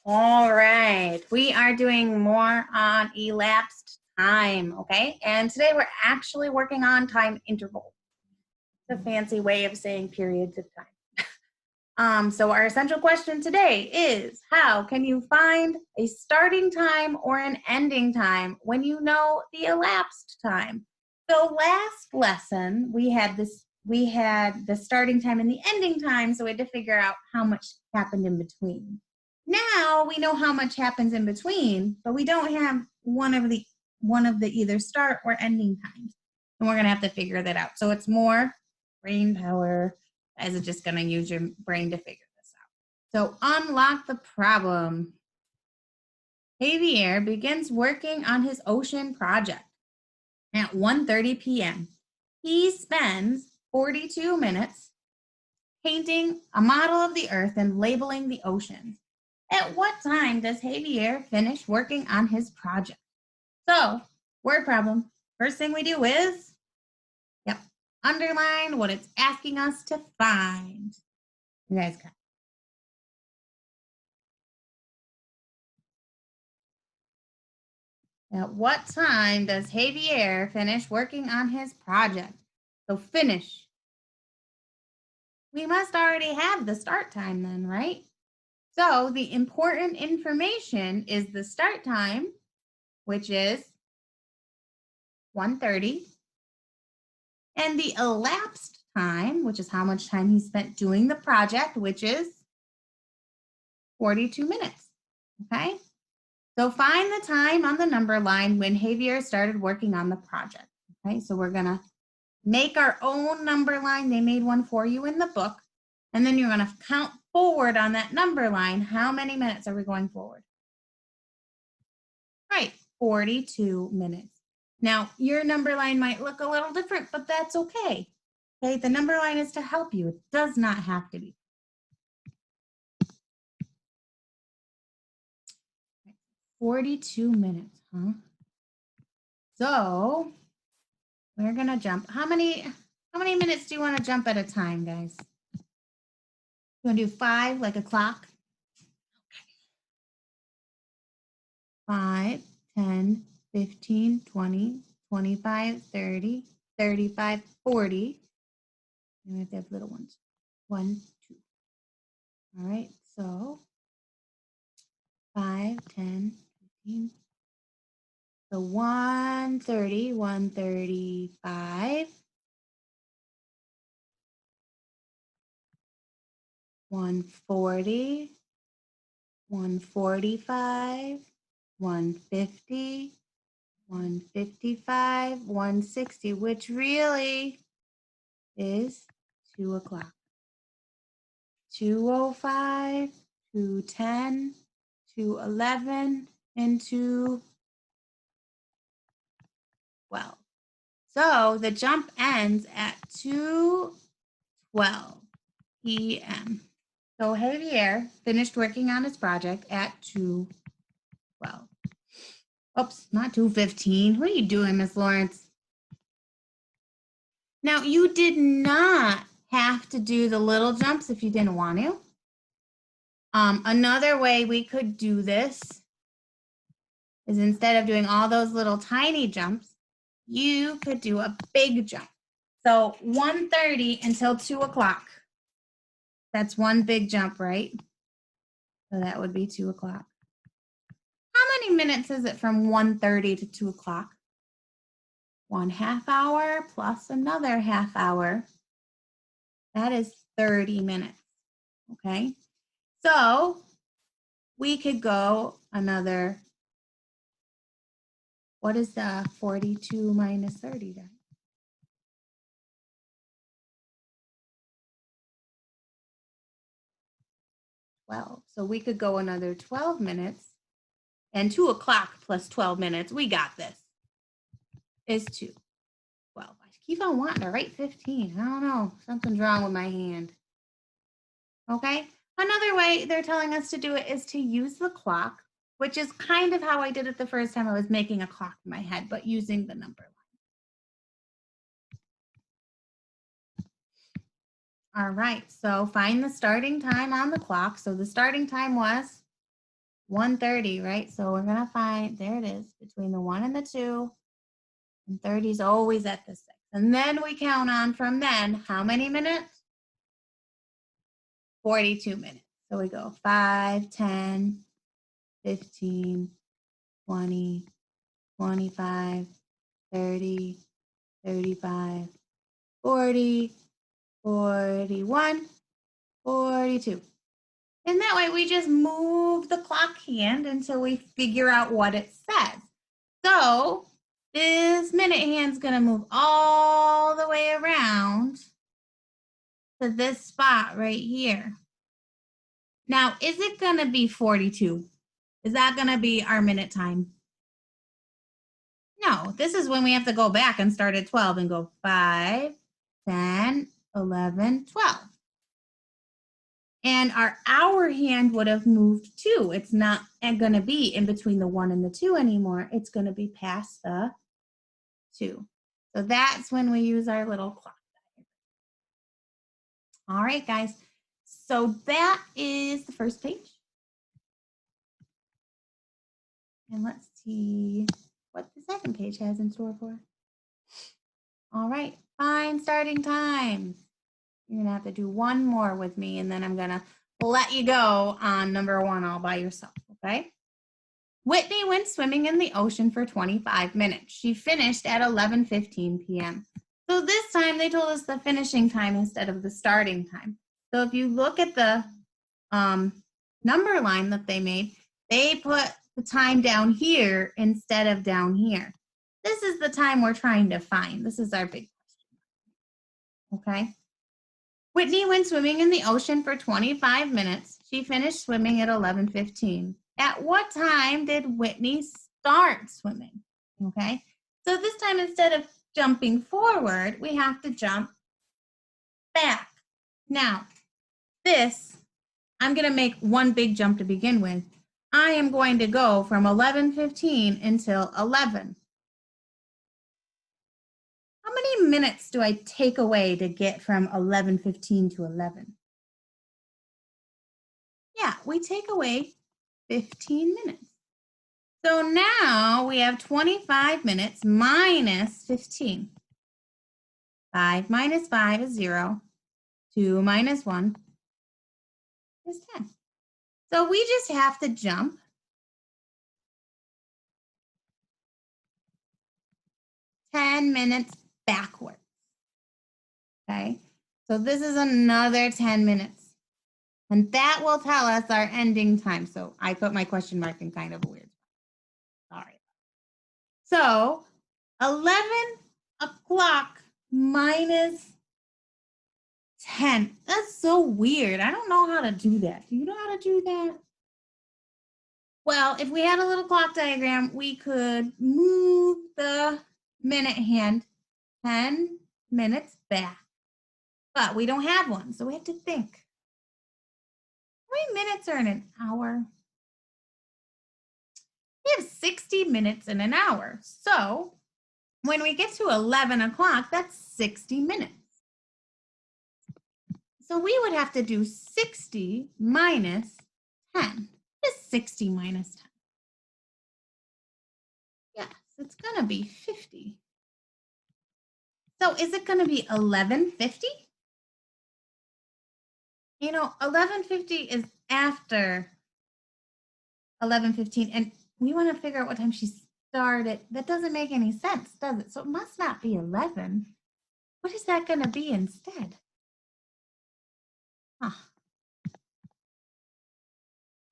All right, we are doing more on elapsed time, okay? And today we're actually working on time interval. It's a fancy way of saying periods of time. So our essential question today is, how can you find a starting time or an ending time when you know the elapsed time? So last lesson, we had the starting time and the ending time, so we had to figure out how much happened in between. Now we know how much happens in between, but we don't have one of the either start or ending times. And we're gonna have to figure that out. So it's more brain power, as it's just gonna use your brain to figure this out. So unlock the problem. Javier begins working on his ocean project at 1:30 p.m. He spends 42 minutes painting a model of the earth and labeling the oceans. At what time does Javier finish working on his project? So, word problem. First thing we do is, underline what it's asking us to find. You guys got it. At what time does Javier finish working on his project? So finish. We must already have the start time then, right? So the important information is the start time, which is 1:30, and the elapsed time, which is how much time he spent doing the project, which is 42 minutes, okay? So find the time on the number line when Javier started working on the project, okay? So we're gonna make our own number line. They made one for you in the book, and then you're gonna count forward on that number line. How many minutes are we going forward? Right, 42 minutes. Now, your number line might look a little different, but that's okay. Okay, the number line is to help you. It does not have to be. 42 minutes, huh? So we're gonna jump. How many minutes do you want to jump at a time, guys? You want to do 5 like a clock? 5, 10, 15, 20, 25, 30, 35, 40. And we have to have little ones. 1, 2. All right, so 5, 10, 15. So 1:30, 1:35, 1:40, 1:45, 1:50, 1:55, 1:60, which really is 2 o'clock. 2:05, 2:10, 2:11, and 2:12. So the jump ends at 2:12 p.m. So Javier finished working on his project at 2:12. Oops, not 2:15. What are you doing, Miss Lawrence? Now, you did not have to do the little jumps if you didn't want to. Another way we could do this is, instead of doing all those little tiny jumps, you could do a big jump. So 1:30 until 2 o'clock. That's one big jump, right? So that would be 2 o'clock. How many minutes is it from 1:30 to 2 o'clock? 1/2 hour plus another half hour. That is 30 minutes, okay? So we could go another, what is the 42 minus 30 then? 12. So we could go another 12 minutes, and 2 o'clock plus 12 minutes, we got this, is 2:12. I keep on wanting to write 15. I don't know, something's wrong with my hand. Okay, another way they're telling us to do it is to use the clock, which is kind of how I did it the first time I was making a clock in my head, but using the number line. All right, so find the starting time on the clock. So the starting time was 1:30, right? So we're going to find, there it is, between the 1 and the 2, and 30 is always at the 6. And then we count on from then, how many minutes? 42 minutes. So we go 5, 10, 15, 20, 25, 30, 35, 40, 41, 42. And that way we just move the clock hand until we figure out what it says. So this minute hand's gonna move all the way around to this spot right here. Now, is it gonna be 42? Is that gonna be our minute time? No, this is when we have to go back and start at 12 and go 5, 10, 11, 12. And our hour hand would have moved too. It's not going to be in between the 1 and the 2 anymore. It's going to be past the 2. So that's when we use our little clock. All right, guys. So that is the first page. And let's see what the second page has in store for. All right, find starting time. You're going to have to do one more with me, and then I'm going to let you go on number 1 all by yourself, okay? Whitney went swimming in the ocean for 25 minutes. She finished at 11:15 p.m. So this time they told us the finishing time instead of the starting time. So if you look at the number line that they made, they put the time down here instead of down here. This is the time we're trying to find. This is our big question, okay? Whitney went swimming in the ocean for 25 minutes. She finished swimming at 11:15. At what time did Whitney start swimming? Okay, so this time instead of jumping forward, we have to jump back. Now, this, I'm going to make one big jump to begin with. I am going to go from 11:15 until 11. How many minutes do I take away to get from 11:15 to 11? Yeah, we take away 15 minutes. So now we have 25 minutes minus 15. 5 minus 5 is 0. 2 minus 1 is 10. So we just have to jump 10 minutes backwards. Okay, so this is another 10 minutes. And that will tell us our ending time. So I put my question mark in kind of a weird spot. All right. So 11 o'clock minus 10. That's so weird. I don't know how to do that. Do you know how to do that? Well, if we had a little clock diagram, we could move the minute hand 10 minutes back. But we don't have one, so we have to think. How many minutes are in an hour? We have 60 minutes in an hour. So when we get to 11 o'clock, that's 60 minutes. So we would have to do 60 minus 10. What is 60 minus 10? Yes, it's going to be 50. So is it going to be 11:50? You know, 11:50 is after 11:15, and we want to figure out what time she started. That doesn't make any sense, does it? So it must not be 11. What is that going to be instead? Huh.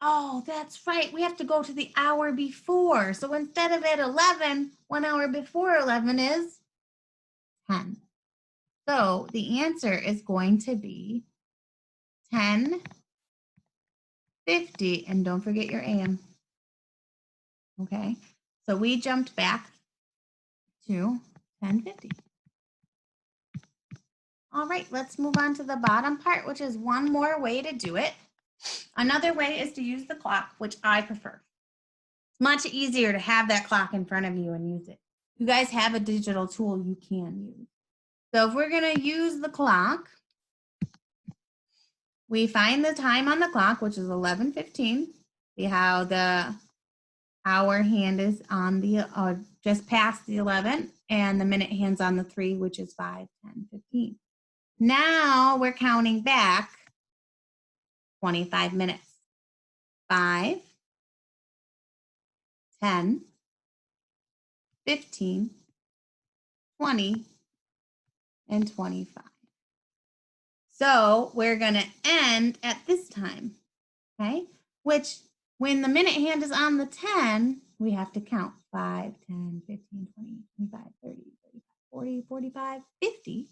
Oh, that's right. We have to go to the hour before. So instead of at 11, 1 hour before 11 is 10. So the answer is going to be 10:50. And don't forget your AM. Okay. So we jumped back to 10:50. All right, let's move on to the bottom part, which is one more way to do it. Another way is to use the clock, which I prefer. It's much easier to have that clock in front of you and use it. If you guys have a digital tool you can use. So if we're going to use the clock, we find the time on the clock, which is 11:15. See how the hour hand is on the, just past the 11, and the minute hand's on the 3, which is 5, 10, 15. Now we're counting back 25 minutes. 5, 10, 15, 20, and 25. So we're going to end at this time, okay? Which, when the minute hand is on the 10, we have to count 5, 10, 15, 20, 25, 30, 35, 40, 45, 50.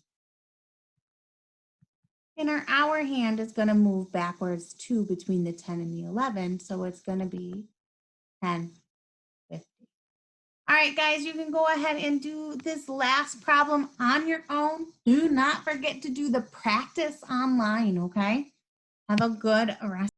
And our hour hand is going to move backwards 2 between the 10 and the 11. So it's going to be 10, 50. All right, guys, you can go ahead and do this last problem on your own. Do not forget to do the practice online, okay? Have a good rest.